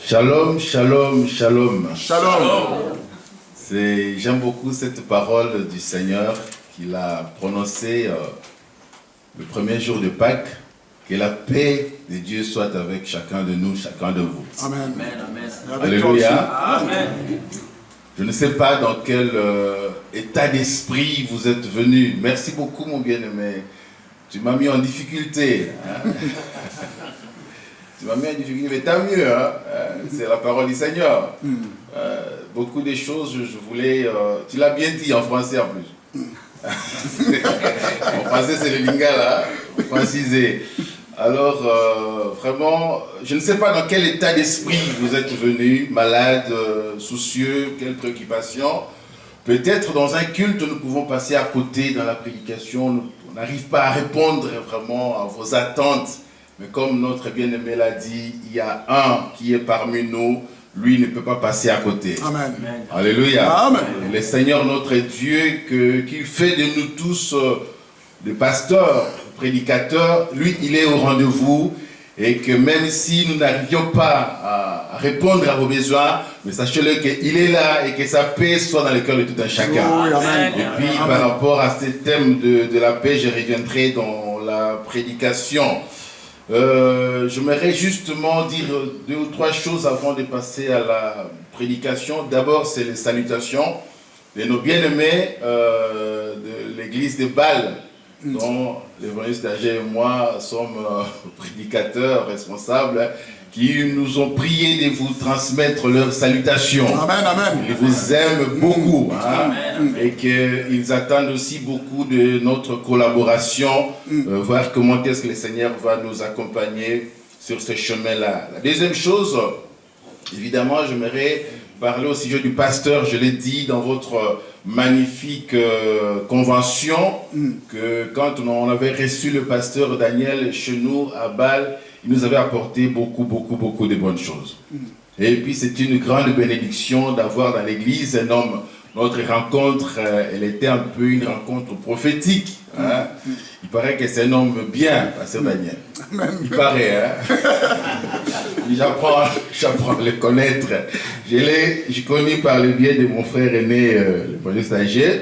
Shalom, shalom, shalom. Shalom. J'aime beaucoup cette parole du Seigneur qu'il a prononcée le premier jour de Pâques. Que la paix de Dieu soit avec chacun de nous, chacun de vous. Amen. Amen. Alléluia. Amen. Je ne sais pas dans quel état d'esprit vous êtes venus. Merci beaucoup, mon bien-aimé. Tu m'as mis en difficulté. Hein? Tu m'as mis en difficulté, mais tant mieux. Hein? C'est la parole du Seigneur. Beaucoup de choses, je voulais... tu l'as bien dit en français en plus. En français, c'est le lingala, francisé. Alors, vraiment, je ne sais pas dans quel état d'esprit vous êtes venus, malade, soucieux, quelle préoccupation. Peut-être dans un culte, nous pouvons passer à côté dans la prédication. On n'arrive pas à répondre vraiment à vos attentes. Mais comme notre bien-aimé l'a dit, il y a un qui est parmi nous. Lui ne peut pas passer à côté. Amen. Alléluia. Amen. Et le Seigneur notre Dieu, qu'il fait de nous tous des pasteurs, prédicateurs, lui, il est au rendez-vous. Et que même si nous n'arrivions pas à répondre à vos besoins, mais sachez-le qu'il est là et que sa paix soit dans le cœur de tout un chacun. Oui, amen. Et puis, Amen. par rapport à ce thème de la paix, je reviendrai dans la prédication. J'aimerais justement dire 2 ou 3 choses avant de passer à la prédication. D'abord, c'est les salutations de nos bien-aimés de l'église de Bâle, dont l'évangéliste Agé et moi sommes prédicateurs responsables, qui nous ont prié de vous transmettre leurs salutations. Amen, amen. Ils vous aiment beaucoup, hein, et qu'ils attendent aussi beaucoup de notre collaboration, voir comment est-ce que le Seigneur va nous accompagner sur ce chemin-là. La deuxième chose, évidemment, j'aimerais parler au sujet du pasteur. Je l'ai dit dans votre magnifique convention, que quand on avait reçu le pasteur Daniel chez nous à Bâle, il nous avait apporté beaucoup de bonnes choses. Et puis c'est une grande bénédiction d'avoir dans l'église un homme. Notre rencontre, elle était un peu une rencontre prophétique. Hein? Il paraît que c'est un homme bien, pasteur Daniel. Il paraît, hein? J'apprends à le connaître. Je connais par le biais de mon frère aîné, le premier stagiaire.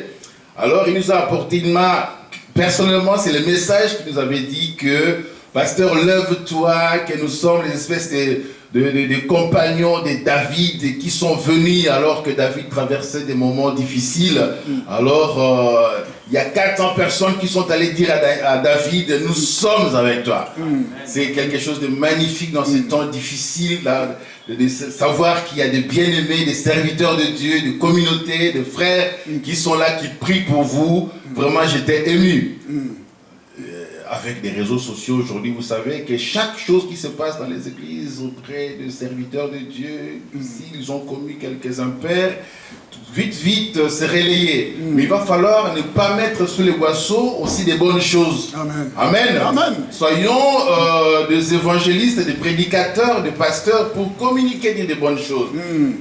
Alors il nous a apporté une main. Personnellement, c'est le message qu'il nous avait dit que pasteur, lève-toi, que nous sommes les espèces de compagnons de David qui sont venus alors que David traversait des moments difficiles. Alors, il y a 400 personnes qui sont allées dire à David, nous sommes avec toi. C'est quelque chose de magnifique dans ces temps difficiles, là, de savoir qu'il y a des bien-aimés, des serviteurs de Dieu, des communautés, des frères qui sont là, qui prient pour vous. Vraiment, j'étais ému. Avec des réseaux sociaux aujourd'hui, vous savez que chaque chose qui se passe dans les églises auprès des serviteurs de Dieu, s'ils ont commis quelques impairs, vite c'est relayé. Mais il va falloir ne pas mettre sous les boisseaux aussi des bonnes choses. Amen. Amen. Amen. Soyons des évangélistes, des prédicateurs, des pasteurs pour communiquer des bonnes choses.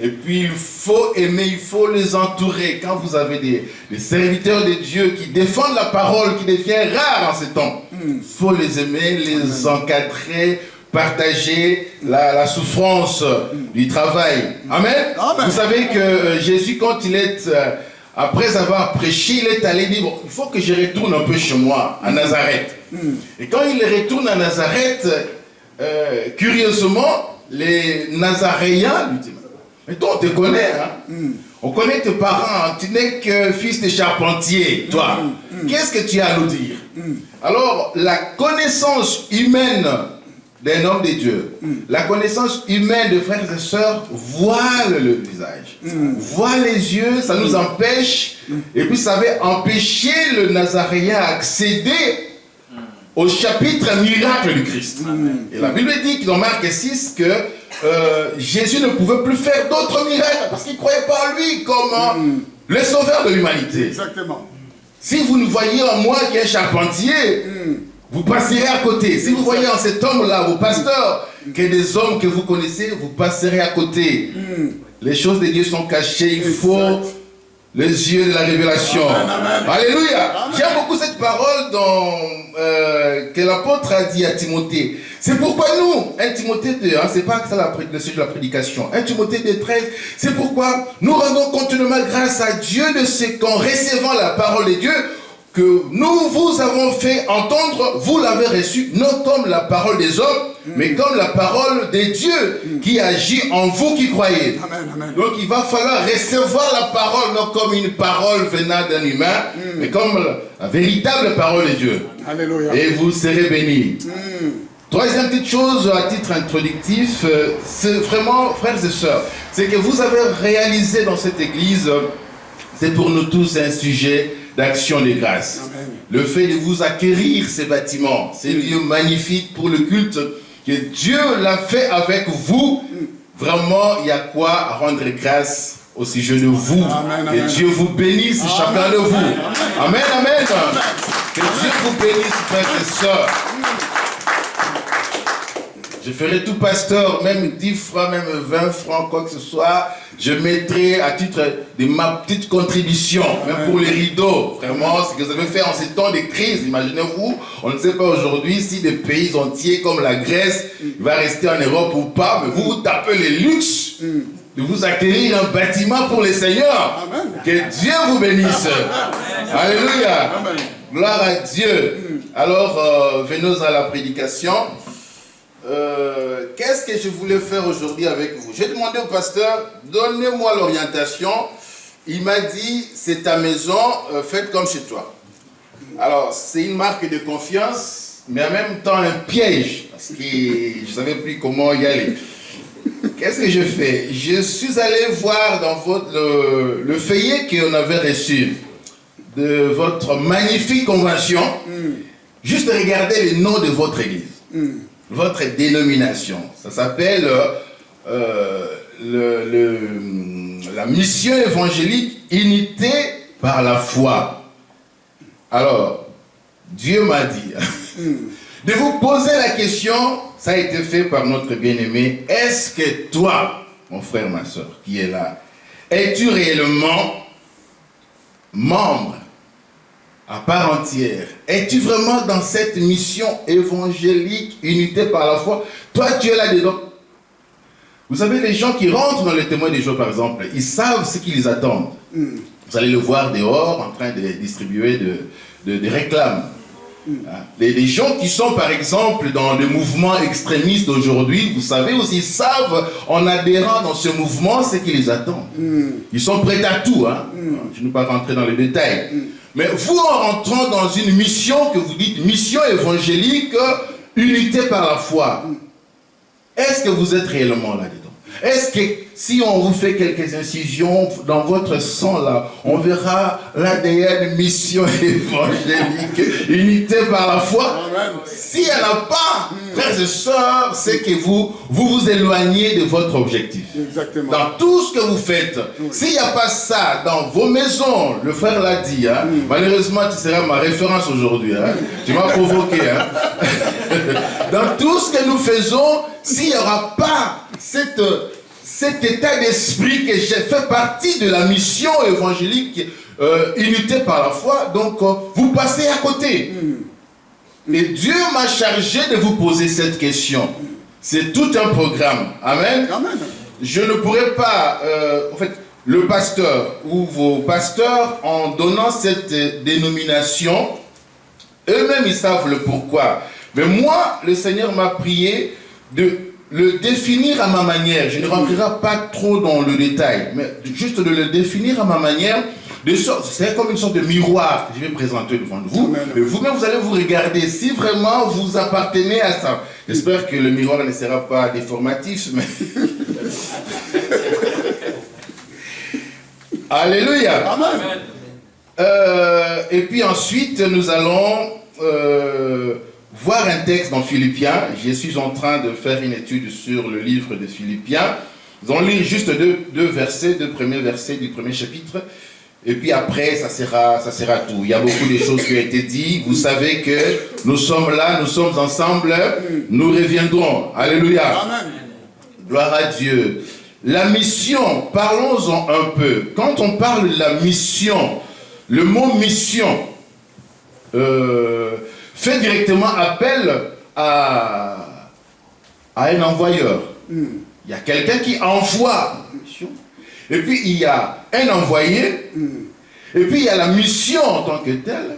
Et puis il faut aimer, il faut les entourer. Quand vous avez des serviteurs de Dieu qui défendent la parole, qui devient rare en ces temps, il faut les aimer, les encadrer, partager la souffrance du travail. Amen. Amen. Vous savez que Jésus, quand il est, après avoir prêché, il est allé dire, bon, il faut que je retourne un peu chez moi, à Nazareth. Et quand il retourne à Nazareth, curieusement, les Nazaréens lui disent, mais toi on te connaît, hein? On connaît tes parents, hein? Tu n'es que fils de charpentier, toi. Qu'est-ce que tu as à nous dire? Alors, la connaissance humaine d'un homme de Dieu, la connaissance humaine de frères et sœurs voile le visage, voile les yeux, ça nous empêche, et puis ça avait empêché le Nazaréen à accéder au chapitre miracle du Christ. Et la Bible dit dans Marc 6 que Jésus ne pouvait plus faire d'autres miracles parce qu'il ne croyait pas en lui comme le sauveur de l'humanité. Exactement. Si vous nous voyez en moi qui est charpentier, vous passerez à côté. Si vous voyez en cet homme-là, vos pasteurs, que des hommes que vous connaissez, vous passerez à côté. Les choses de Dieu sont cachées, il faut les yeux de la révélation. Amen, amen. Alléluia. J'aime beaucoup cette parole dans que l'apôtre a dit à Timothée. C'est pourquoi nous, 1 Timothée 2, c'est pas ça le sujet de la prédication. 1 Timothée 2, 13, c'est pourquoi nous rendons continuellement grâce à Dieu de ce qu'en recevant la parole de Dieu, que nous vous avons fait entendre, vous l'avez reçu, non comme la parole des hommes, mais comme la parole de Dieu qui agit en vous qui croyez. Amen, amen. Donc il va falloir recevoir la parole, non comme une parole venant d'un humain, mais comme la véritable parole de Dieu. Alléluia. Et vous serez bénis. Troisième petite chose à titre introductif, c'est vraiment, frères et sœurs, c'est que vous avez réalisé dans cette église, c'est pour nous tous un sujet d'action de grâce. Amen. Le fait de vous acquérir ces bâtiments, ces lieux magnifiques pour le culte, que Dieu l'a fait avec vous, vraiment, il y a quoi rendre grâce au sujet de vous. Amen, que amen. Dieu vous bénisse, chacun de vous. Amen, amen. Que Dieu vous bénisse, frères et sœurs. Je ferai tout pasteur, même 10 francs, même 20 francs, quoi que ce soit. Je mettrai à titre de ma petite contribution, même pour les rideaux. Vraiment, ce que vous avez fait en ces temps de crise. Imaginez-vous, on ne sait pas aujourd'hui si des pays entiers comme la Grèce va rester en Europe ou pas, mais vous tapez les luxes de vous acquérir un bâtiment pour les seigneurs. Amen. Que Dieu vous bénisse. Alléluia. Amen. Gloire à Dieu. Alors, venons à la prédication. Qu'est-ce que je voulais faire aujourd'hui avec vous? J'ai demandé au pasteur, donnez-moi l'orientation. Il m'a dit, c'est ta maison, faites comme chez toi. Alors, c'est une marque de confiance, mais en même temps un piège, parce que je ne savais plus comment y aller. Qu'est-ce que je fais? Je suis allé voir dans le feuillet qu'on avait reçu de votre magnifique convention, juste regarder le nom de votre église. Votre dénomination. Ça s'appelle la mission évangélique unité par la foi. Alors, Dieu m'a dit de vous poser la question, ça a été fait par notre bien-aimé, est-ce que toi, mon frère, ma soeur, qui est là, es-tu réellement membre à part entière? Es-tu vraiment dans cette mission évangélique, unité par la foi? Toi, tu es là-dedans. Vous savez, les gens qui rentrent dans le témoin des jours, par exemple, ils savent ce qui les attend. Vous allez le voir dehors, en train de distribuer des réclames. Les gens qui sont, par exemple, dans le mouvement extrémiste aujourd'hui, vous savez aussi, ils savent, en adhérant dans ce mouvement, ce qui les attend. Ils sont prêts à tout. Je ne vais pas rentrer dans les détails. Mais vous, en rentrant dans une mission que vous dites mission évangélique, unité par la foi, est-ce que vous êtes réellement là-dedans? Est-ce que si on vous fait quelques incisions dans votre sang là, on verra l'ADN mission évangélique, unité par la foi? S'il n'y en a pas, frères et sœurs, c'est que vous éloignez de votre objectif. Exactement. Dans tout ce que vous faites, s'il n'y a pas ça dans vos maisons, le frère l'a dit, malheureusement tu seras ma référence aujourd'hui, tu m'as provoqué. Dans tout ce que nous faisons, s'il n'y aura pas cet état d'esprit que j'ai fait partie de la mission évangélique unité par la foi, donc vous passez à côté. Et Dieu m'a chargé de vous poser cette question. C'est tout un programme. Amen. Amen. Je ne pourrais pas, en fait, le pasteur ou vos pasteurs, en donnant cette dénomination, eux-mêmes ils savent le pourquoi. Mais moi, le Seigneur m'a prié de le définir à ma manière. Je ne rentrerai pas trop dans le détail, mais juste de le définir à ma manière. C'est comme une sorte de miroir que je vais présenter devant vous. Et vous-même, vous allez vous regarder si vraiment vous appartenez à ça. J'espère que le miroir ne sera pas déformatif, mais... Alléluia. Amen. Et puis ensuite, nous allons voir un texte dans Philippiens. Je suis en train de faire une étude sur le livre de Philippiens. Nous allons lire juste deux premiers versets du premier chapitre. Et puis après, ça sera tout. Il y a beaucoup de choses qui ont été dites. Vous savez que nous sommes là, nous sommes ensemble. Nous reviendrons. Alléluia. Amen. Gloire à Dieu. La mission, parlons-en un peu. Quand on parle de la mission, le mot mission fait directement appel à un envoyeur. Il y a quelqu'un qui envoie une mission. Et puis il y a un envoyé. Et puis il y a la mission en tant que telle.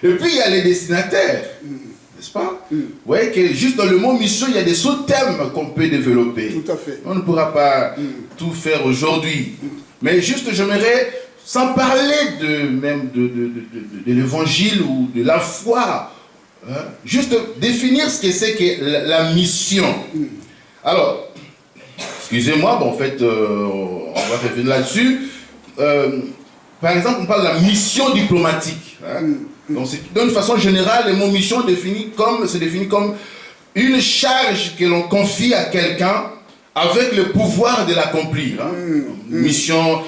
Et puis il y a les destinataires. N'est-ce pas? Vous voyez que juste dans le mot mission, il y a des sous-thèmes qu'on peut développer. Tout à fait. On ne pourra pas tout faire aujourd'hui. Mais juste, j'aimerais, sans parler de l'évangile ou de la foi, hein, juste définir ce que c'est que la mission. Alors, excusez-moi, bon, en fait, on va revenir là-dessus. Par exemple, on parle de la mission diplomatique. Hein. Donc, d'une façon générale, le mot mission se définit comme une charge que l'on confie à quelqu'un avec le pouvoir de l'accomplir. Hein. Mission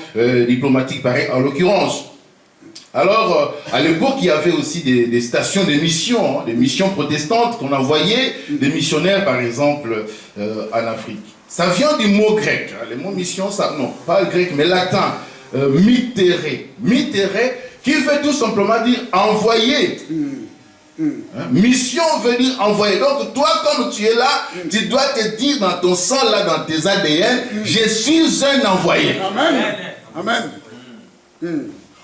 diplomatique, pareil, en l'occurrence. Alors, à l'époque, il y avait aussi des stations de mission, hein, des missions protestantes qu'on envoyait des missionnaires, par exemple, en Afrique. Ça vient du mot grec. Hein. Le mot mission, ça, non, pas le grec, mais latin. Mitéré. Mitéré, qui veut tout simplement dire envoyer. Hein? Mission veut dire envoyer. Donc toi, comme tu es là, tu dois te dire dans ton sang, là, dans tes ADN, je suis un envoyé. Amen. Amen.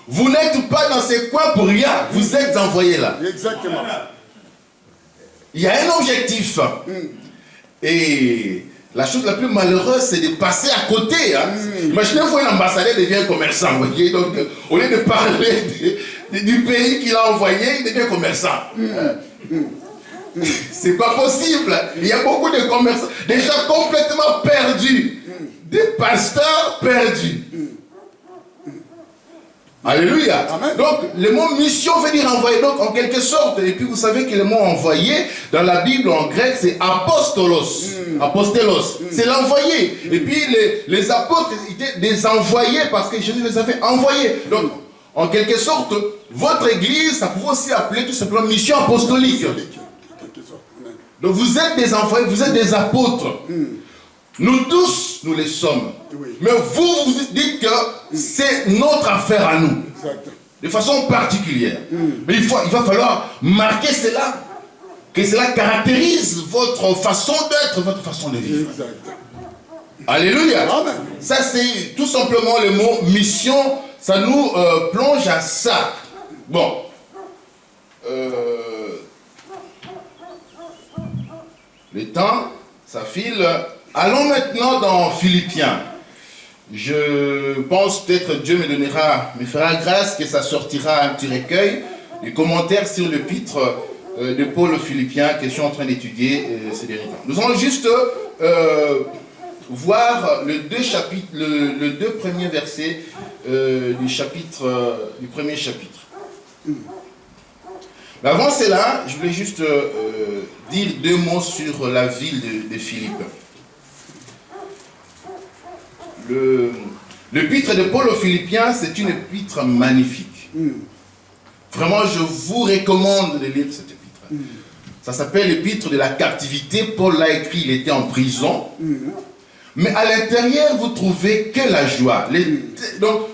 Vous n'êtes pas dans ces coins pour rien. Vous êtes envoyé là. Exactement. Il y a un objectif. Et la chose la plus malheureuse, c'est de passer à côté. Hein. Imaginez-vous, un ambassadeur devient commerçant. Vous voyez? Donc, au lieu de parler du pays qu'il a envoyé, il devient commerçant. C'est pas possible. Il y a beaucoup de commerçants, des gens complètement perdus. Des pasteurs perdus. Alléluia. Amen. Donc, le mot mission veut dire envoyer. Donc, en quelque sorte, et puis vous savez que le mot envoyé, dans la Bible en grec, c'est apostolos. Apostelos. C'est l'envoyé. Et puis, les apôtres étaient des envoyés parce que Jésus les avait envoyés. Donc, en quelque sorte, votre église, ça pouvait aussi appeler tout simplement mission apostolique. Donc, vous êtes des envoyés, vous êtes des apôtres. Nous tous, nous les sommes. Oui. Mais vous dites que c'est notre affaire à nous. Exact. De façon particulière. Mais il va falloir marquer cela. Que cela caractérise votre façon d'être, votre façon de vivre. Exact. Alléluia. Amen. Ça, c'est tout simplement le mot mission. Ça nous plonge à ça. Bon. Le temps, ça file. Allons maintenant dans Philippiens. Je pense peut-être Dieu me fera grâce que ça sortira un petit recueil de commentaires sur l'épître de Paul aux Philippiens que je suis en train d'étudier ces derniers temps. Nous allons juste voir les deux premiers versets du premier chapitre. Mais avant cela, je voulais juste dire deux mots sur la ville de Philippe. L'épître de Paul aux Philippiens, c'est une épître magnifique. Vraiment, je vous recommande de lire cette épître. Ça s'appelle l'épître de la captivité. Paul l'a écrit, il était en prison. Mais à l'intérieur, vous trouvez que la joie. Donc,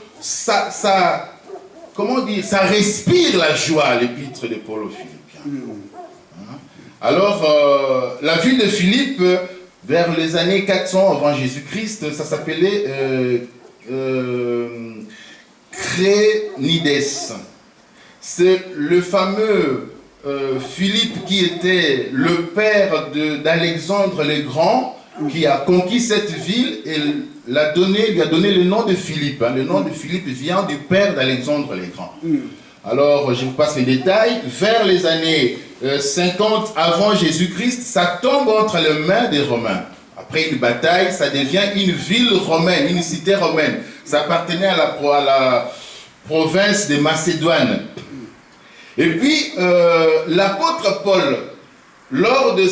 comment dire, ça respire la joie, l'épître de Paul aux Philippiens. Alors, la ville de Philippe, vers les années 400 avant Jésus-Christ, ça s'appelait Crénides. C'est le fameux Philippe qui était le père d'Alexandre le Grand, qui a conquis cette ville et lui a donné le nom de Philippe. Le nom de Philippe vient du père d'Alexandre le Grand. Alors, je vous passe les détails. Vers les années 50 avant Jésus-Christ, ça tombe entre les mains des Romains. Après une bataille, ça devient une ville romaine, une cité romaine. Ça appartenait à la province de Macédoine. Et puis, l'apôtre Paul, lors de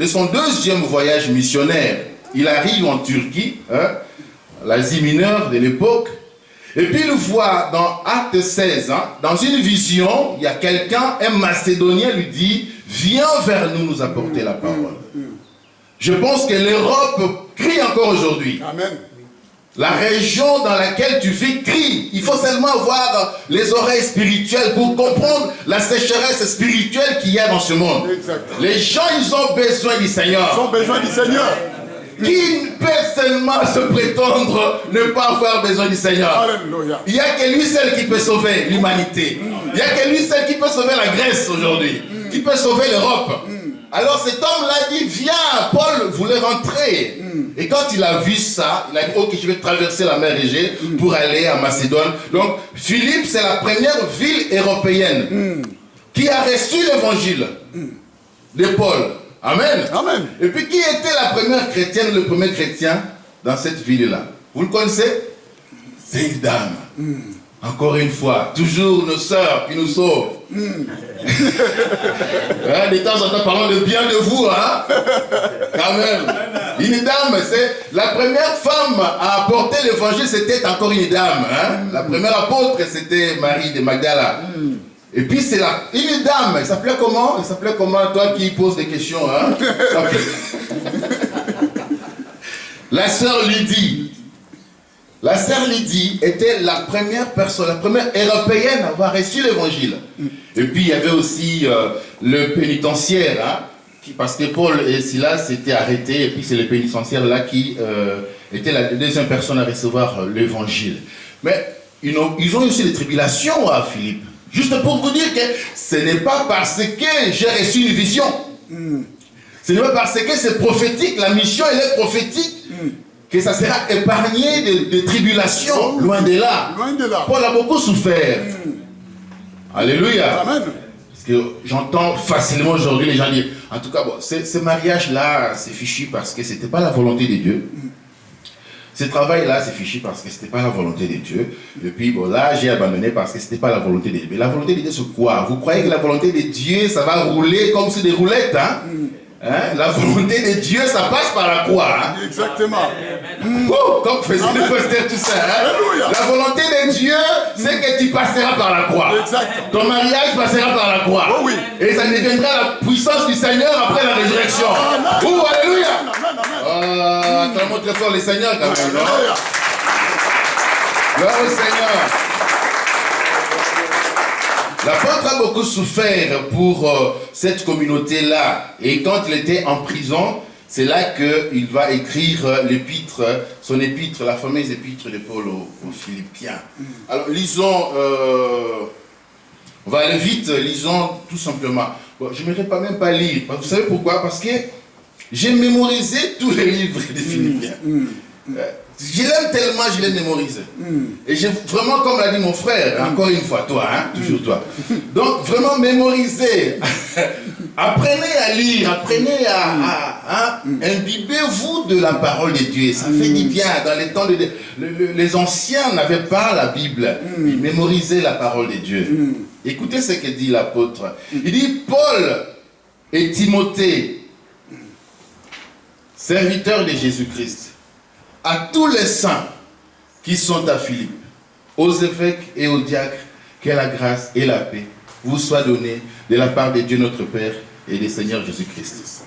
son deuxième voyage missionnaire, il arrive en Turquie, l'Asie mineure de l'époque. Et puis il voit dans Acte 16, dans une vision, il y a quelqu'un, un Macédonien lui dit, viens vers nous nous apporter la parole. Je pense que l'Europe crie encore aujourd'hui. Amen. La région dans laquelle tu vis crie. Il faut seulement avoir les oreilles spirituelles pour comprendre la sécheresse spirituelle qu'il y a dans ce monde. Exactement. Les gens, ils ont besoin du Seigneur. Ils ont besoin du Seigneur. Qui peut seulement se prétendre ne pas avoir besoin du Seigneur? Alléluia. Il n'y a que lui seul qui peut sauver l'humanité. Il n'y a que lui seul qui peut sauver la Grèce aujourd'hui. Qui peut sauver l'Europe. Alors cet homme-là dit, viens, Paul voulait rentrer. Et quand il a vu ça, il a dit, ok, je vais traverser la mer Égée pour aller à Macédoine. Donc Philippe, c'est la première ville européenne qui a reçu l'évangile de Paul. Amen. Amen. Et puis qui était la première chrétienne, le premier chrétien dans cette ville-là? Vous le connaissez? C'est une dame. Encore une fois, toujours nos sœurs qui nous sauvent. De temps en temps, parlons de bien de vous, hein? Quand même. Une dame, c'est la première femme à apporter l'évangile, c'était encore une dame. Hein? La première apôtre, c'était Marie de Magdala. Et puis c'est une dame, elle s'appelait comment? Elle s'appelait comment, toi qui poses des questions, hein? La sœur Lydie. La sœur Lydie était la première personne, la première européenne à avoir reçu l'évangile. Et puis il y avait aussi le pénitentiaire, hein, parce que Paul et Silas s'étaient arrêtés, et puis c'est le pénitentiaire là qui était la deuxième personne à recevoir l'évangile. Mais ils ont eu aussi des tribulations à Philippe. Juste pour vous dire que ce n'est pas parce que j'ai reçu une vision. Ce n'est pas parce que c'est prophétique, la mission elle est prophétique. Que ça sera épargné de tribulations, loin de là. Loin de là. Paul a beaucoup souffert. Alléluia. Amen. Parce que j'entends facilement aujourd'hui les gens dire, en tout cas, bon, ce mariage-là, c'est fichu parce que ce n'était pas la volonté de Dieu. Ce travail-là, c'est fichu parce que ce n'était pas la volonté de Dieu. Et puis, bon, là, j'ai abandonné parce que ce n'était pas la volonté de Dieu. Mais la volonté de Dieu, c'est quoi? Vous croyez que la volonté de Dieu, ça va rouler comme sur des roulettes, hein? Hein? La volonté de Dieu, ça passe par la croix. Hein? Exactement. Comme faisait le pasteur tout ça. Hein? La volonté de Dieu, c'est que tu passeras par la croix. Exactement. Ton mariage passera par la croix. Oh oui. Et ça deviendra la puissance du Seigneur après la résurrection. Oh, alléluia. Attends, montre fort les seigneurs quand même. Alléluia. Gloire au Seigneur. L'apôtre a beaucoup souffert pour cette communauté-là. Et quand il était en prison, c'est là qu'il va écrire l'épître, son épître, la fameuse épître de Paul aux Philippiens. Alors, lisons, on va aller vite, lisons tout simplement. Bon, je ne vais même pas lire. Vous savez pourquoi? Parce que j'ai mémorisé tous les livres des Philippiens. Je l'aime tellement, je l'ai mémorisé. Et j'ai vraiment, comme l'a dit mon frère, encore une fois, toi, hein, toujours toi. Donc, vraiment mémoriser. Apprenez à lire, apprenez à imbibez-vous de la parole de Dieu. Ça fait du bien. Dans les temps, les anciens n'avaient pas la Bible. Ils mémorisaient la parole de Dieu. Écoutez ce que dit l'apôtre. Il dit, Paul et Timothée, serviteurs de Jésus-Christ, à tous les saints qui sont à Philippe, aux évêques et aux diacres, que la grâce et la paix vous soient données de la part de Dieu notre Père et du Seigneur Jésus-Christ.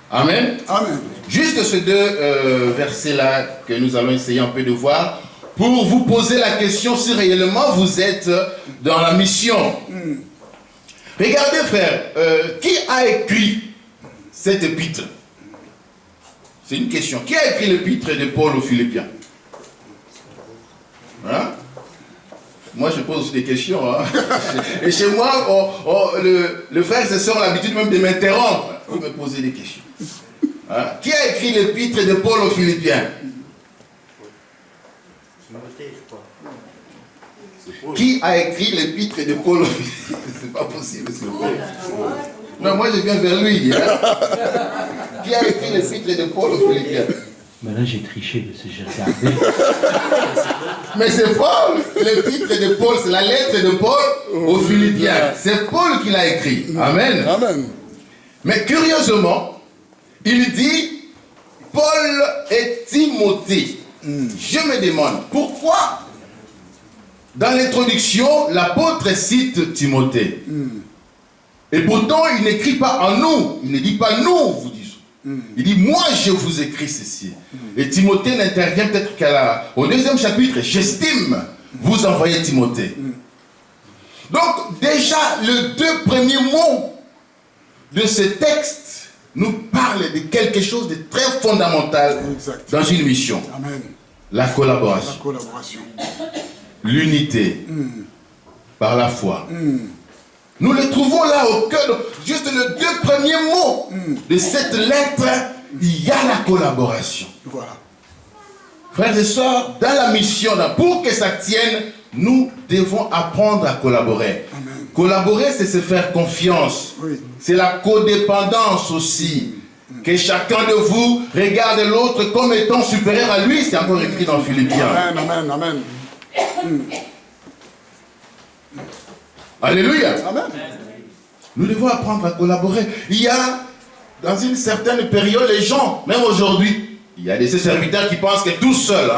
Amen. Amen. Juste ces deux versets-là que nous allons essayer un peu de voir pour vous poser la question si réellement vous êtes dans la mission. Regardez frère, qui a écrit cette épître? C'est une question. Qui a écrit l'épître de Paul aux Philippiens? Hein? Moi, je pose des questions. Hein? Et chez moi, le frère et sœurs ont l'habitude même de m'interrompre pour me poser des questions. Hein? Qui a écrit l'épître de Paul aux Philippiens? Qui a écrit l'épître de Paul aux Philippiens? C'est pas possible, s'il vous plaît. Non, moi je viens vers lui. Hein? Qui a écrit l'épître de Paul aux Philippiens? Mais là j'ai triché parce que j'ai regardé. Mais c'est Paul, l'épître de Paul, c'est la lettre de Paul aux Philippiens. C'est Paul qui l'a écrit. Amen. Amen. Mais curieusement, il dit Paul et Timothée. Je me demande pourquoi dans l'introduction l'apôtre cite Timothée. Et pourtant il n'écrit pas en nous, il ne dit pas nous, vous dites. Il dit, moi je vous écris ceci. Et Timothée n'intervient peut-être qu'au 2e chapitre. J'estime vous envoyer Timothée. Donc déjà, les 2 premiers mots de ce texte nous parlent de quelque chose de très fondamental dans une mission. Amen. La collaboration. La collaboration. L'unité par la foi. Nous le trouvons là au cœur, juste les 2 premiers mots de cette lettre, il y a la collaboration. Voilà. Frères et sœurs, dans la mission, pour que ça tienne, nous devons apprendre à collaborer. Amen. Collaborer, c'est se faire confiance. Oui. C'est la codépendance aussi. Que chacun de vous regarde l'autre comme étant supérieur à lui. C'est encore écrit dans Philippiens. Amen, amen, amen. Alléluia. Amen. Nous devons apprendre à collaborer. Il y a, dans une certaine période, les gens, même aujourd'hui, il y a des serviteurs qui pensent que tout seul,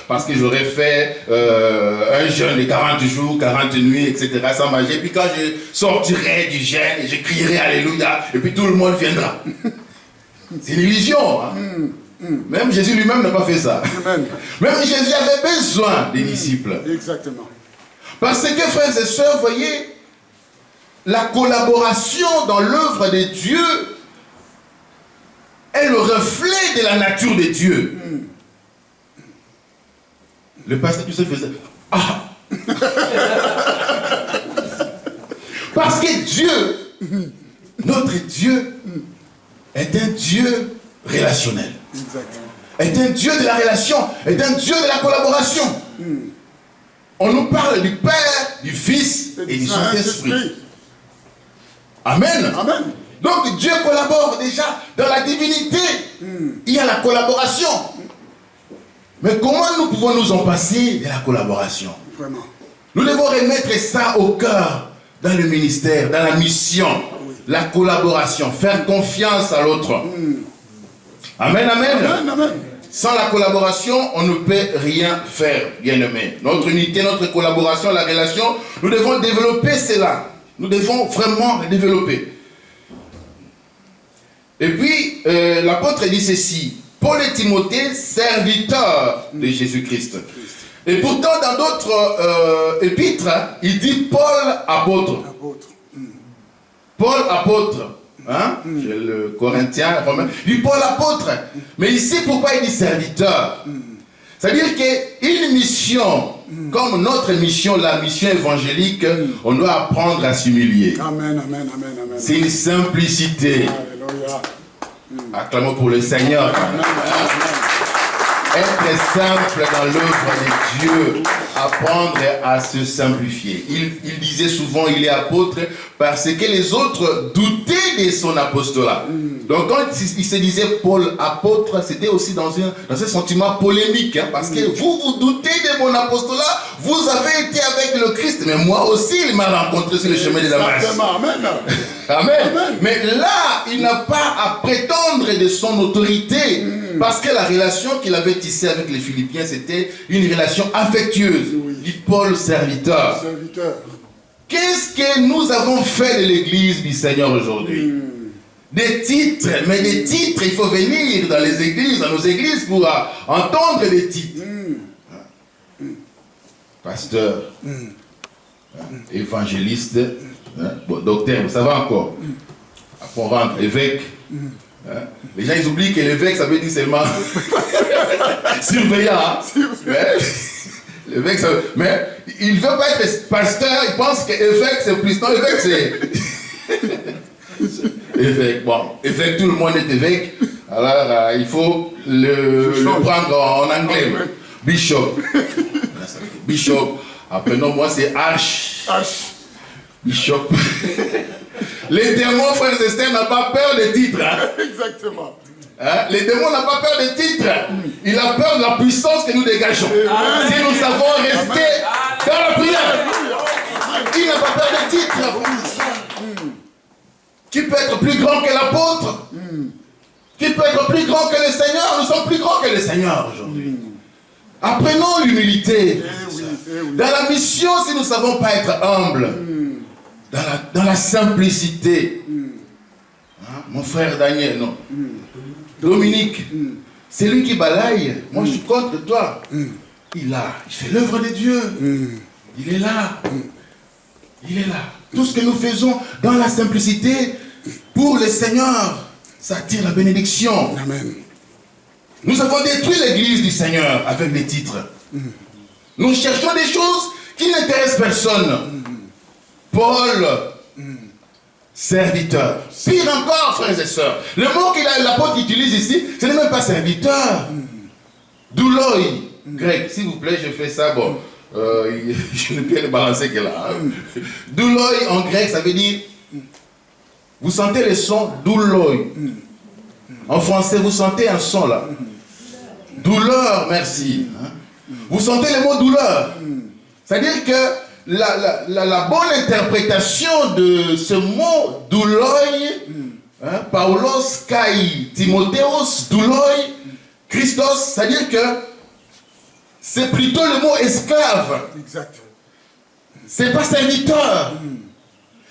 parce que j'aurais fait un jeûne de 40 jours, 40 nuits, etc., sans manger, puis quand je sortirai du jeûne, je crierai Alléluia, et puis tout le monde viendra. C'est une illusion. Hein? Même Jésus lui-même n'a pas fait ça. Amen. Même Jésus avait besoin des disciples. Exactement. Parce que, frères et sœurs, voyez, la collaboration dans l'œuvre de Dieu est le reflet de la nature de Dieu. Le pasteur tout ça faisait « Ah !» Parce que Dieu, notre Dieu, est un Dieu relationnel. Exactement. Est un Dieu de la relation, est un Dieu de la collaboration. On nous parle du Père, du Fils et du Saint-Esprit. Amen. Amen. Donc Dieu collabore déjà dans la divinité. Il y a la collaboration. Mais comment nous pouvons nous en passer de la collaboration? Vraiment. Nous devons remettre ça au cœur dans le ministère, dans la mission. La collaboration, faire confiance à l'autre. Amen, amen. Amen, amen. Sans la collaboration, on ne peut rien faire, bien-aimé. Notre unité, notre collaboration, la relation, nous devons développer cela. Nous devons vraiment le développer. Et puis, l'apôtre dit ceci. Paul et Timothée, serviteurs de Jésus-Christ. Et pourtant, dans d'autres épîtres, il dit Paul, apôtre. Apôtre. Paul, apôtre. Hein? Le Corinthien, Romain. Il dit Paul, apôtre. Mais ici, pourquoi il dit serviteur? C'est-à-dire qu'une mission, comme notre mission, la mission évangélique, on doit apprendre à s'humilier. Amen, amen, amen, amen. C'est une simplicité. Alléluia. Acclamons pour le Seigneur. Amen, amen. Être simple dans l'œuvre de Dieu, apprendre à se simplifier. Il disait souvent, il est apôtre parce que les autres doutaient de son apostolat. Donc quand il se disait Paul apôtre, c'était aussi dans un sentiment polémique, hein, parce que vous doutez de mon apostolat, vous avez été avec le Christ, mais moi aussi il m'a rencontré sur le chemin de Damas. Amen. Amen. Mais là, il n'a pas à prétendre de son autorité, parce que la relation qu'il avait tissée avec les Philippiens, c'était une relation affectueuse. Dit Paul, serviteur. Serviteur. Qu'est-ce que nous avons fait de l'église du Seigneur aujourd'hui? Des titres, mais des titres, il faut venir dans les églises, dans nos églises pour entendre des titres. Pasteur, évangéliste, bon, docteur, ça va encore. Après on rentre, évêque. Les gens ils oublient que l'évêque ça veut dire seulement surveillant. Hein? L'évêque, ça... Mais il ne veut pas être pasteur, il pense que évêque c'est plus. Non, évêque c'est. Évêque, bon, évêque, tout le monde est évêque. Alors il faut le prendre en anglais. Bishop. Bishop. Après, non, moi c'est H. Bishop. Les démons, frères et sœurs, n'ont pas peur des titres. Hein? Exactement. Hein? Les démons n'ont pas peur des titres. Il a peur de la puissance que nous dégageons. Si nous savons rester dans la prière. Il n'a pas peur des titres. Qui peut être plus grand que l'apôtre? Qui peut être plus grand que le Seigneur? Nous sommes plus grands que le Seigneur aujourd'hui. Apprenons l'humilité. Dans la mission, si nous ne savons pas être humbles, dans la simplicité, mon frère Daniel, non. Dominique, c'est lui qui balaye. Moi, je suis contre toi. Il fait l'œuvre de Dieu. Il est là. Il est là. Tout ce que nous faisons dans la simplicité, pour le Seigneur, ça attire la bénédiction. Amen. Nous avons détruit l'église du Seigneur avec des titres. Nous cherchons des choses qui n'intéressent personne. Paul, serviteur. Pire encore, frères et sœurs. Le mot que l'apôtre utilise ici, ce n'est même pas serviteur. Douloi, grec. S'il vous plaît, je fais ça. Bon, je ne peux le balancer que là. Douloi, en grec, ça veut dire, vous sentez le son douloi. En français, vous sentez un son là. Douleur, merci. Vous sentez le mot douleur. C'est-à-dire que la bonne interprétation de ce mot douloi, Paulos kai Timotheos douloi, Christos, c'est-à-dire que c'est plutôt le mot esclave. Exact. C'est pas serviteur.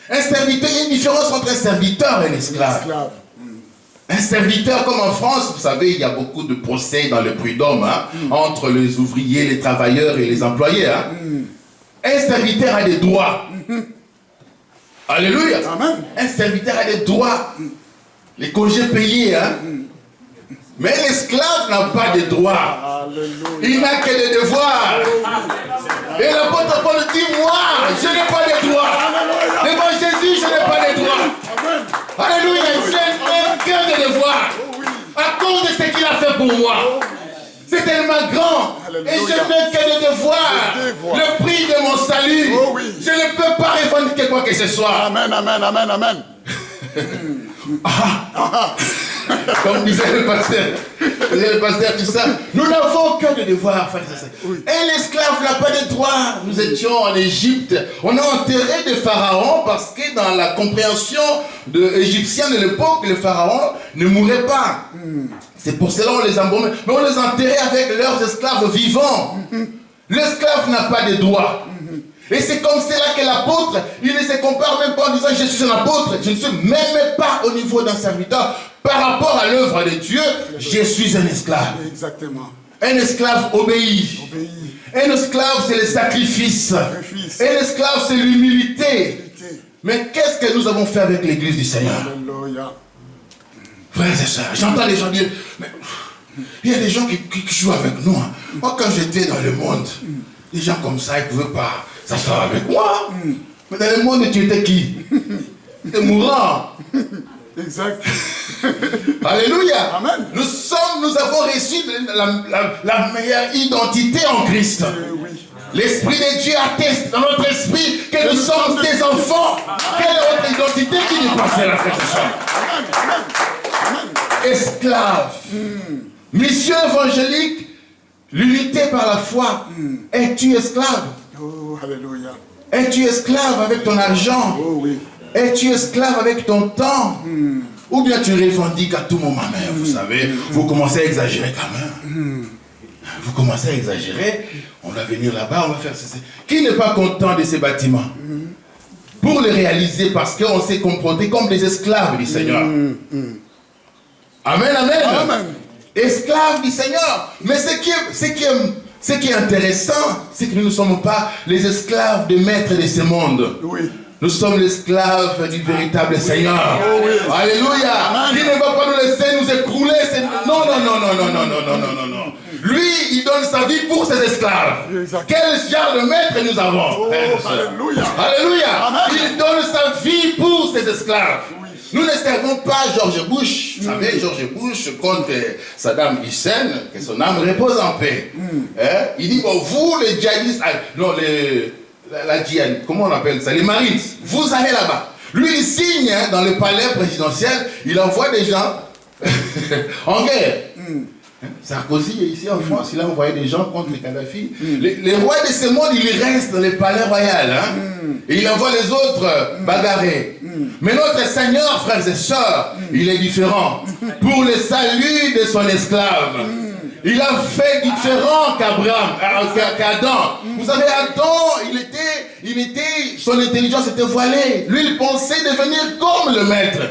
Un serviteur, il y a une différence entre un serviteur et un esclave. Un serviteur, comme en France, vous savez, il y a beaucoup de procès dans le prud'homme entre les ouvriers, les travailleurs et les employés. Un serviteur a des droits. Alléluia. Amen. Un serviteur a des droits. Les congés payés. Mais l'esclave n'a pas de droits. Il n'a que des devoirs. Et l'apôtre Paul dit, moi, je n'ai pas de droits. Devant Jésus, je n'ai pas de droits. Alléluia. Je n'ai que des devoirs. À cause de ce qu'il a fait pour moi. C'est tellement grand. Alléluia. Et je n'ai que des devoirs. Le prix de mon salut. Je ne peux pas revendiquer quoi que ce soit. Amen, amen, amen, amen. Comme disait le pasteur, tout ça. Nous n'avons que des devoirs, frères et sœurs. Et l'esclave n'a pas de droits. Nous étions en Égypte. On a enterré des pharaons parce que dans la compréhension égyptienne de l'époque, les pharaons ne mouraient pas. C'est pour cela qu'on les embaumait. Mais on les enterrait avec leurs esclaves vivants. L'esclave n'a pas de droits. Et c'est comme cela que l'apôtre, il ne se compare même pas en disant je suis un apôtre, je ne suis même pas au niveau d'un serviteur. Par rapport à l'œuvre de Dieu, je suis un esclave. Exactement. Un esclave obéit. Un esclave, c'est le sacrifice. Un esclave, c'est l'humilité. Mais qu'est-ce que nous avons fait avec l'église du Seigneur? Alléluia. Frères et sœurs, j'entends les gens dire, mais il y a des gens qui jouent avec nous. Moi, quand j'étais dans le monde, des gens comme ça, ils ne pouvaient pas s'asseoir avec moi. Mais dans le monde, tu étais qui? Tu étais mourant. Exact. Alléluia. Amen. Nous avons reçu la meilleure identité en Christ. L'Esprit de Dieu atteste dans notre esprit que nous sommes des enfants. Quelle est notre identité qui nous passe la frère? Esclave. Mission évangélique, l'unité par la foi. Es-tu esclave? Oh, alléluia. Es-tu esclave avec ton argent? Oh oui. Es-tu esclave avec ton temps? Ou bien tu revendiques à tout moment? Mais vous savez, vous commencez à exagérer quand même. Vous commencez à exagérer. On va venir là-bas, on va faire ceci. Qui n'est pas content de ces bâtiments? Pour le réaliser, parce qu'on s'est comporté comme des esclaves du Seigneur. Amen, amen. Amen. Esclaves du Seigneur. Mais ce qui est intéressant, c'est que nous ne sommes pas les esclaves des maîtres de ce monde. Oui. Nous sommes l'esclave du véritable Seigneur. Oh oui. Alléluia. Amen. Qui ne va pas nous laisser nous écrouler. Non, non, non, non, non, non, non, non, non, non, non. Lui, il donne sa vie pour ses esclaves. Exact. Quel genre de maître nous avons? Oh, alléluia. Alléluia. Amen. Il donne sa vie pour ses esclaves. Nous ne servons pas George Bush. Vous savez, George Bush contre Saddam Hussein, que son âme repose en paix. Il dit, bon, vous les djihadistes, non, la djihad, comment on appelle ça? Les Marines, vous allez là-bas. Lui, il signe dans le palais présidentiel, il envoie des gens en guerre. Sarkozy, ici en France, il a envoyé des gens contre les Kadhafi. Les rois de ce monde, ils restent dans le palais royal. Et il envoie les autres bagarrer. Mais notre Seigneur, frères et sœurs, il est différent. Pour le salut de son esclave, il a fait différent qu'Adam. Vous savez, Adam, son intelligence était voilée. Lui, il pensait devenir comme le maître.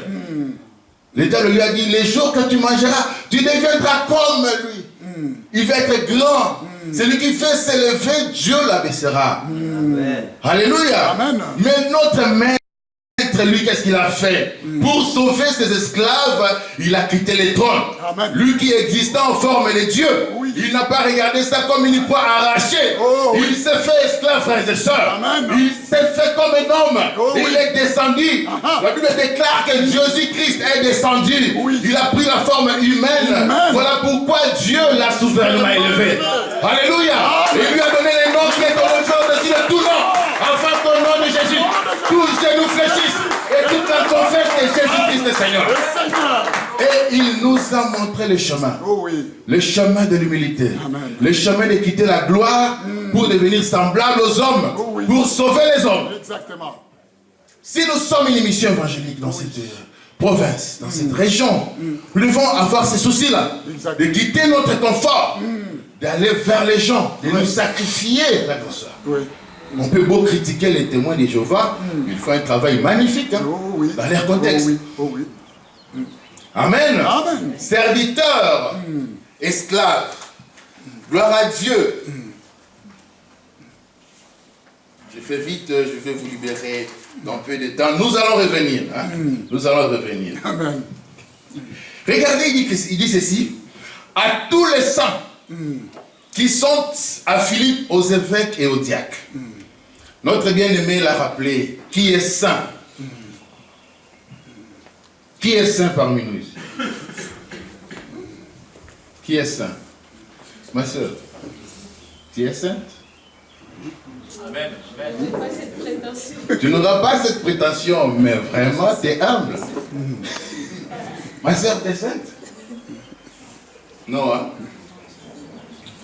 Le diable lui a dit, les jours que tu mangeras, tu deviendras comme lui. Il va être grand. Celui qui fait s'élever, Dieu l'abaissera. Alléluia. Amen. Mais notre maître, lui, qu'est-ce qu'il a fait? Pour sauver ses esclaves, il a quitté les trônes. Amen. Lui qui existait en forme de Dieu, Oui. il n'a pas regardé ça comme une poire arrachée. Oh, oui. Il s'est fait esclave, frères et sœurs. Amen. Il s'est fait comme un homme. Oh, Il oui. est descendu. Aha. La Bible déclare que Jésus-Christ est descendu. Oui. Il a pris la forme humaine. Amen. Voilà pourquoi Dieu l'a souverainement élevé. Alléluia. Amen. Il lui a donné les noms qui est au-dessus de tout nom. Afin qu'au nom de Jésus, tous genoux fléchissent et toute la confesse que Jésus-Christ est Seigneur. Le Seigneur. Et il nous a montré le chemin. Oh oui. Le chemin de l'humilité. Amen. Le chemin de quitter la gloire pour devenir semblable aux hommes. Oh oui. Pour sauver les hommes. Exactement. Si nous sommes une mission évangélique dans cette province, dans cette région, nous devons avoir ces soucis-là. Exact. De quitter notre confort. D'aller vers les gens. De nous sacrifier, frères et sœurs. Oui. On peut beau critiquer les témoins de Jéhovah, ils font un travail magnifique hein, Oh oui. dans leur contexte. Oh oui. Oh oui. Amen. Amen. Serviteurs, esclaves, gloire à Dieu. Je fais vite, je vais vous libérer dans peu de temps. Nous allons revenir. Hein. Nous allons revenir. Amen. Regardez, il dit ceci. À tous les saints qui sont à Philippe, aux évêques et aux diacres. Notre bien-aimé l'a rappelé. Qui est saint? Qui est saint parmi nous ici? Qui est saint? Ma soeur, tu es sainte? Amen. Tu n'auras pas cette prétention, mais vraiment, tu es humble. Ma soeur, tu es sainte? Non, hein?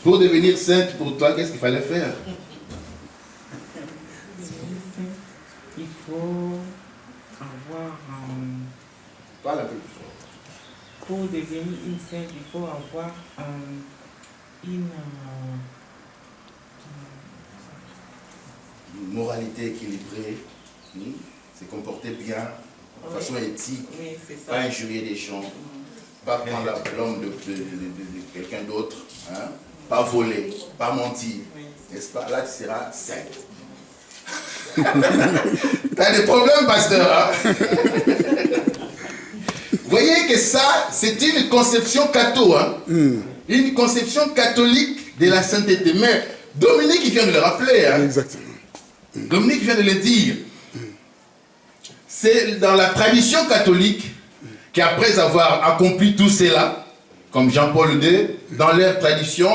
Pour devenir sainte, pour toi, qu'est-ce qu'il fallait faire? Il faut avoir Parle un peu plus fort. pour devenir une sainte, il faut avoir une Moralité équilibrée, se comporter bien, de façon éthique, oui, c'est ça. pas injurier les gens, pas prendre la plombe de quelqu'un d'autre, hein? Pas voler, pas mentir, Oui. n'est-ce pas? Là, tu seras sainte. T'as des problèmes, pasteur, hein? Vous voyez que ça, c'est une conception catho, hein? Une conception catholique de la sainteté. Mais Dominique, il vient de le rappeler, hein? Exactement. Dominique vient de le dire. C'est dans la tradition catholique qu'après avoir accompli tout cela, comme Jean-Paul II, dans leur tradition,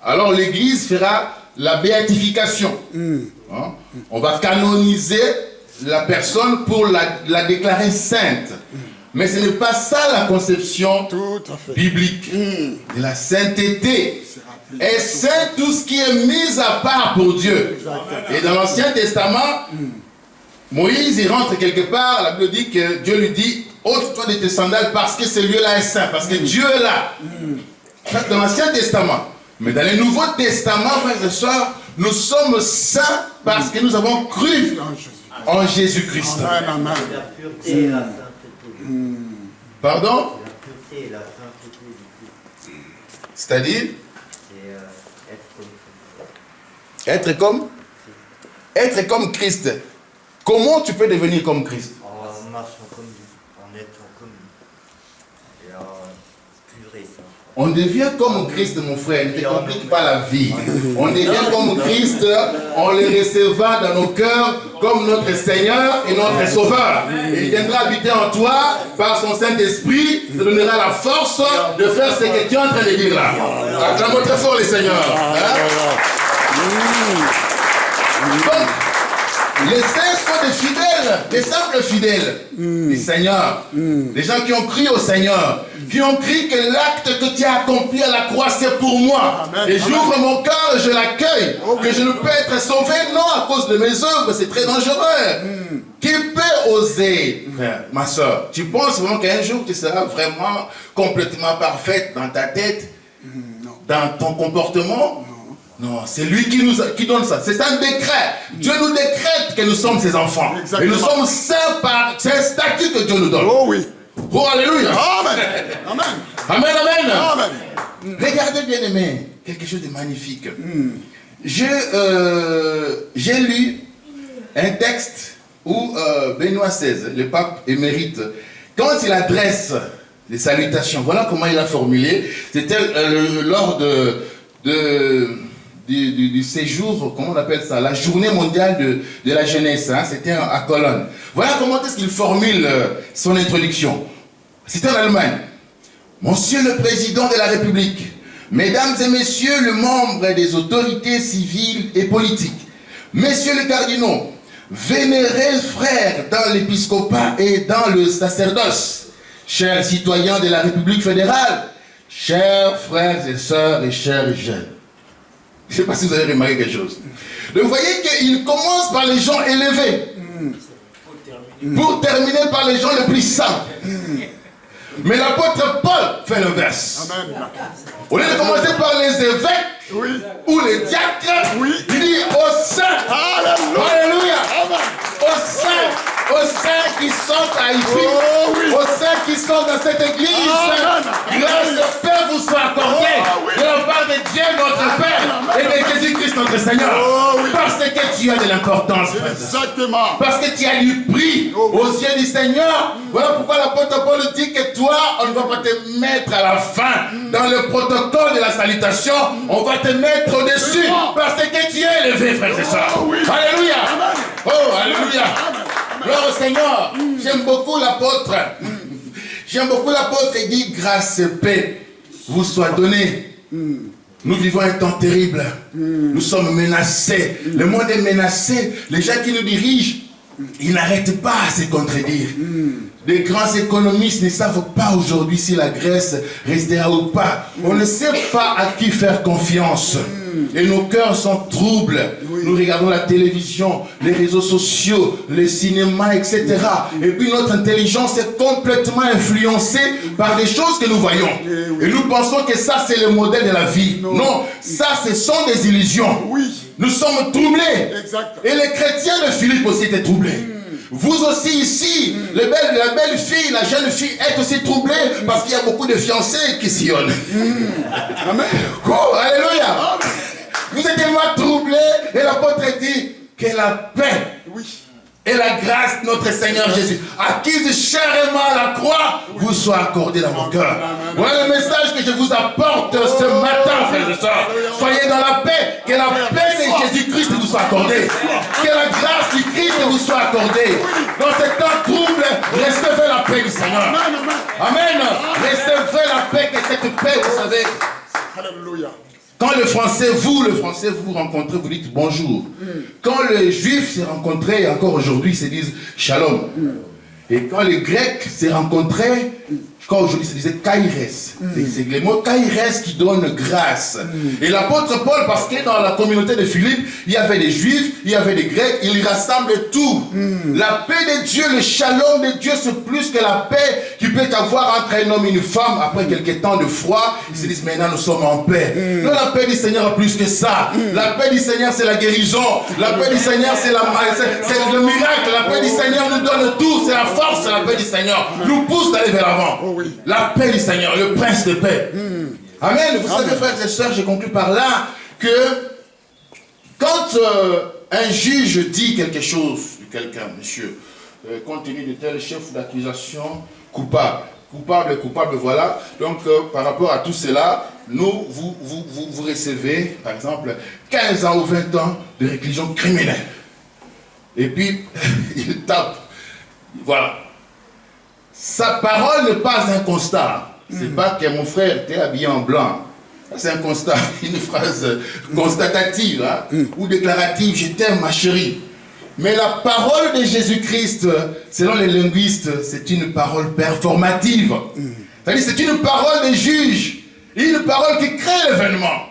alors l'Église fera la béatification. Hein? On va canoniser la personne pour la déclarer sainte. Mais ce n'est pas ça la conception Tout à fait. biblique de la sainteté. C'est rappelé. Et saint tout ce qui est mis à part pour Dieu. Et dans l'Ancien Testament, Moïse, il rentre quelque part, la Bible dit que Dieu lui dit, ôte-toi de tes sandales parce que ce lieu-là est saint, parce que Dieu est là. Ça, dans l'Ancien Testament. Mais dans le Nouveau Testament, frères et sœurs, nous sommes saints parce que nous avons cru En Jésus. en Jésus-Christ. Amen, amen. La pureté et la sainteté. Pardon? La pureté et la sainteté du Christ. C'est-à-dire C'est être comme être comme Christ. Comment tu peux devenir comme Christ? en marchant comme lui, en étant comme lui. Et en pur et saint. On devient comme Christ, mon frère. Ne te complique pas la vie. On devient comme Christ en le recevant dans nos cœurs comme notre Seigneur et notre Sauveur. Et il viendra habiter en toi par son Saint-Esprit, te donnera la force de faire ce que tu es en train de dire là. Acclamons très fort les Seigneurs. Hein? Donc, les saints sont des fidèles, des simples fidèles, des Seigneurs, des gens qui ont crié au Seigneur, qui ont crié que l'acte que tu as accompli à la croix, c'est pour moi. Amen. Et j'ouvre mon cœur et je l'accueille, que je ne peux être sauvé, non à cause de mes œuvres, c'est très dangereux. Qui peut oser, frère, ma soeur? Tu penses vraiment qu'un jour tu seras vraiment complètement parfaite dans ta tête, dans ton comportement? Non, c'est lui qui donne ça. C'est un décret. Dieu nous décrète que nous sommes ses enfants. Exactement. Et nous sommes saints par... C'est un statut que Dieu nous donne. Oh oui. Oh, alléluia. Amen. Amen. Amen, amen. Amen. Regardez bien aimé, quelque chose de magnifique. J'ai lu un texte où Benoît XVI, le pape émérite, quand il adresse les salutations, voilà comment il a formulé. C'était lors du séjour, comment on appelle ça, la journée mondiale de la jeunesse, hein, c'était à Cologne. Voilà comment est-ce qu'il formule son introduction. C'était en Allemagne. Monsieur le Président de la République, Mesdames et Messieurs les membres des autorités civiles et politiques, Messieurs les cardinaux, vénérés frères dans l'épiscopat et dans le sacerdoce, chers citoyens de la République fédérale, chers frères et sœurs et chers jeunes. Je ne sais pas si vous avez remarqué quelque chose. Donc vous voyez qu'il commence par les gens élevés, pour terminer par les gens les plus saints. Mais l'apôtre Paul fait l'inverse. Au lieu de commencer par les évêques ou les diacres, il dit aux saints. Alléluia. Aux saints qui sont à ici, aux saints qui sont dans cette église, grâce au Père vous soit accordée de la part de Dieu notre Père et de Jésus-Christ notre Seigneur. Parce que tu as de l'importance, frère. Exactement. Parce que tu as du prix aux yeux du Seigneur. Voilà pourquoi l'apôtre Paul dit que toi, on ne va pas te mettre à la fin dans le protocole de la salutation. On va te mettre au-dessus parce que tu es élevé, frère et sœurs. Alléluia. Oh, alléluia. Gloire au Seigneur. J'aime beaucoup l'apôtre. J'aime beaucoup l'apôtre. Il dit grâce et paix vous soit donnée. Nous vivons un temps terrible. Nous sommes menacés. Le monde est menacé. Les gens qui nous dirigent, ils n'arrêtent pas à se contredire. Les grands économistes ne savent pas aujourd'hui si la Grèce restera ou pas. On ne sait pas à qui faire confiance. Et nos cœurs sont troubles. Nous regardons la télévision, les réseaux sociaux, les cinémas, etc. Et puis notre intelligence est complètement influencée par des choses que nous voyons. Et nous pensons que ça c'est le modèle de la vie. Non, ça ce sont des illusions. Nous sommes troublés. Et les chrétiens de Philippe aussi étaient troublés. Vous aussi ici, la belle fille, la jeune fille est aussi troublée parce qu'il y a beaucoup de fiancés qui sillonnent. Amen. Oh, alléluia. Vous êtes tellement troublés et l'apôtre dit que la paix et la grâce de notre Seigneur Jésus, acquise chèrement à la croix, vous soit accordée dans mon cœur. Voilà le message que je vous apporte ce matin, frères et sœurs. Soyez dans la paix, que la paix de Jésus-Christ vous soit accordée. Que la grâce du Christ vous soit accordée. Dans ce temps trouble, recevez la paix du Seigneur. Amen. Recevez la paix, que cette paix, vous savez. Alléluia. Quand le français vous rencontrez, vous dites bonjour. Quand les juifs se rencontraient, encore aujourd'hui, ils se disent shalom. Et quand les grecs se rencontraient, quand aujourd'hui, se disait kaires. C'est le mot kaires qui donne grâce. Et l'apôtre Paul, parce que dans la communauté de Philippe, il y avait des juifs, il y avait des grecs, il rassemble tout. La paix de Dieu, le shalom de Dieu, c'est plus que la paix qui peut avoir entre un homme et une femme après quelques temps de froid. Ils se disent maintenant nous sommes en paix. Non, la paix du Seigneur est plus que ça. La paix du Seigneur c'est la guérison. La paix du Seigneur c'est le miracle. La paix du Seigneur nous donne tout. C'est la force, la paix du Seigneur nous pousse d'aller vers l'avant. La paix du Seigneur, le prince de paix. Amen. Vous savez, frères et sœurs, j'ai conclu par là que quand un juge dit quelque chose de quelqu'un, monsieur, compte tenu de tel chef d'accusation, coupable, voilà. Donc, par rapport à tout cela, vous recevez, par exemple, 15 ans ou 20 ans de réclusion criminelle. Et puis, il tape. Voilà. Sa parole n'est pas un constat. C'est pas que mon frère t'es habillé en blanc. C'est un constat, une phrase constatative ou déclarative. Je t'aime, ma chérie. Mais la parole de Jésus-Christ, selon les linguistes, c'est une parole performative. C'est-à-dire c'est une parole de juge, une parole qui crée l'événement.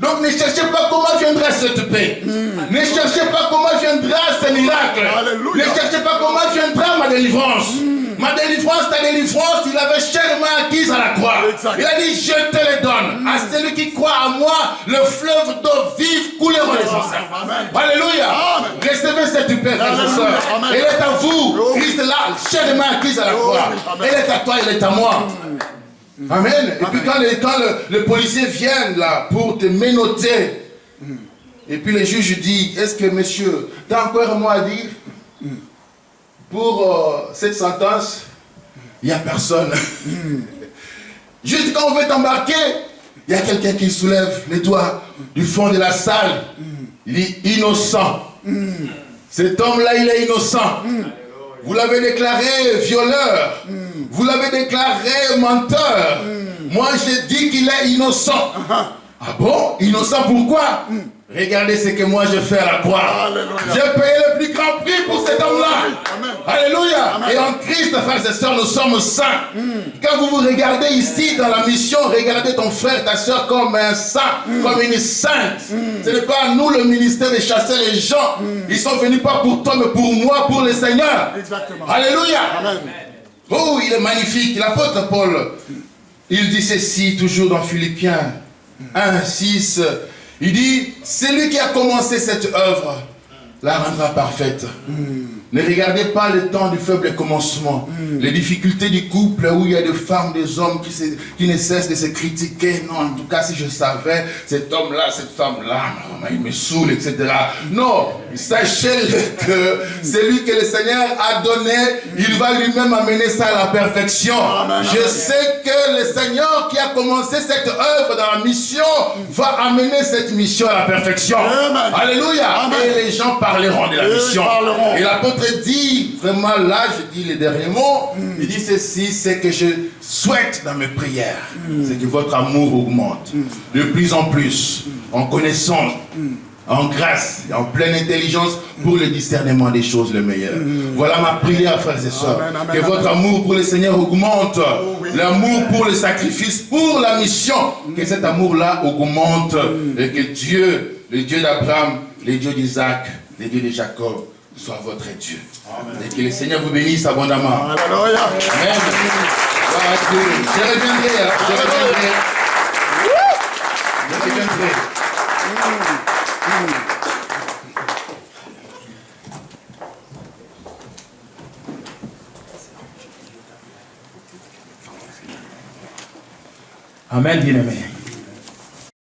Donc ne cherchez pas comment viendra cette paix. Ne cherchez pas comment viendra ce miracle. Ne cherchez pas comment viendra ma délivrance. Ma délivrance, ta délivrance, il avait chèrement acquise à la croix. Il a dit, je te le donne. À celui qui croit à moi, le fleuve d'eau vive couleront les enseignes. Alléluia. Recevez cette paix, frères et Alléluia. sœurs. Amen. Elle est à vous. Oh. Christ est là, chair de main, Christ à la croix. Amen. Elle est à toi, elle est à moi. Amen. Et puis quand le policier vient là pour te menotter, et puis le juge dit, est-ce que monsieur, tu as encore un mot à dire pour cette sentence? Il n'y a personne. Juste quand on veut t'embarquer, il y a quelqu'un qui soulève les doigts du fond de la salle. Il dit innocent. Cet homme-là, il est innocent. Vous l'avez déclaré violeur. Vous l'avez déclaré menteur. Moi, j'ai dit qu'il est innocent. Ah bon? Innocent pourquoi? Regardez ce que moi je fais à la croix. J'ai payé le plus grand prix pour cet homme-là. Alléluia. Et en Christ, frères et sœurs, nous sommes saints. Quand vous vous regardez ici dans la mission, regardez ton frère, ta sœur comme un saint, comme une sainte. Ce n'est pas à nous le ministère de chasser les gens. Ils sont venus pas pour toi, mais pour moi, pour le Seigneur. Exactement. Alléluia. Amen. Oh, il est magnifique. L'apôtre Paul, il dit ceci toujours dans Philippiens 1, 6. Il dit, celui qui a commencé cette œuvre la rendra parfaite. Ne regardez pas le temps du faible commencement. Les difficultés du couple où il y a des femmes, des hommes qui ne cessent de se critiquer. Non, en tout cas, si je savais, cet homme-là, cette femme-là, il me saoule, etc. Non, sachez que celui que le Seigneur a donné, il va lui-même amener ça à la perfection. Je sais que le Seigneur qui a commencé cette œuvre dans la mission va amener cette mission à la perfection. Amen. Alléluia. Amen. Et les gens parleront de la mission. parleront. Et l'apôtre dit, vraiment là, je dis les derniers mots, il dit ceci, c'est que je souhaite dans mes prières, c'est que votre amour augmente de plus en plus, en connaissance, en grâce, et en pleine intelligence pour le discernement des choses le meilleur. Voilà ma prière, frères et sœurs. Amen, amen, que votre amour pour le Seigneur augmente, l'amour pour le sacrifice, pour la mission, que cet amour-là augmente, et que Dieu, le Dieu d'Abraham, le Dieu d'Isaac, le Dieu de Jacob, soit votre Dieu. Et que le Seigneur vous bénisse abondamment. Alléluia. Amen. Gloire à Dieu. Je reviendrai. Je reviendrai. Je reviendrai. Amen, bien-aimé.